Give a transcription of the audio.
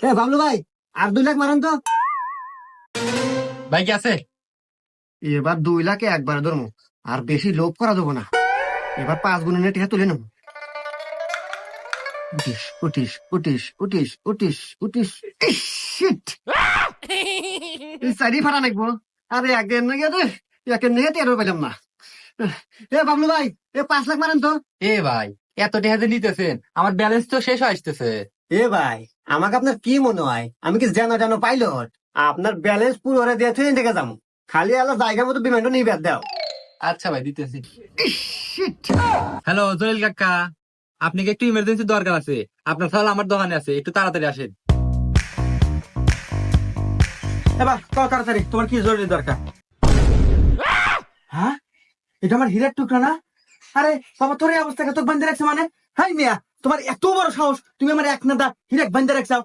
এ বাবলু ভাই, আর 2 লাখ মারেন তো। ভাই কি আছে? এবার 2 লাখে একবার ধরবো, আর বেশি লোভ করা দেবো না। এবার 5 গুণের টিকা তুলে নেবো। উঠিস উঠিস উঠিস উঠিস উঠিস উঠিস। ইস, shit! এই সাইডই ফাটা নাকবো। আরে একদিন নাকি রে, একের নিয়ে টেরও পেলাম না। এ বাবলু ভাই, 5 লাখ মারেন তো। এ ভাই, এত টাকা যে নিতেছেন, আমার ব্যালেন্স তো শেষ হয়ে আসতেছে। এ ভাই, আমাকে আপনার কি মনে হয় আমি কি জানো জানো পাইলট? আপনার ব্যালেন্স পুরো ওরে দিয়ে ট্রেন থেকে যাবো, খালি আলো জায়গা মতো বিমানটা নিয়ে বের দাও। আচ্ছা ভাই, দিতেছি। ইস, shit! হ্যালো জলিল কাকা, আপনাকে একটু ইমার্জেন্সি দরকার আছে। আপনার ফল আমার দোকানে আছে, একটু তাড়াতাড়ি আসেন। এবার কত তাড়াতাড়ি, তোমার কি জরুরি দরকার? হ্যাঁ, এটা আমার হীরের টুকরা না? আরে বাবা, তোর এই অবস্থাকে তোকে বান্ধে রাখছে মানে? হাই মিয়া, তোমার এত বড় সাহস, তুমি আমার এক নাদা হীরেক বান্ধে রাখছাও।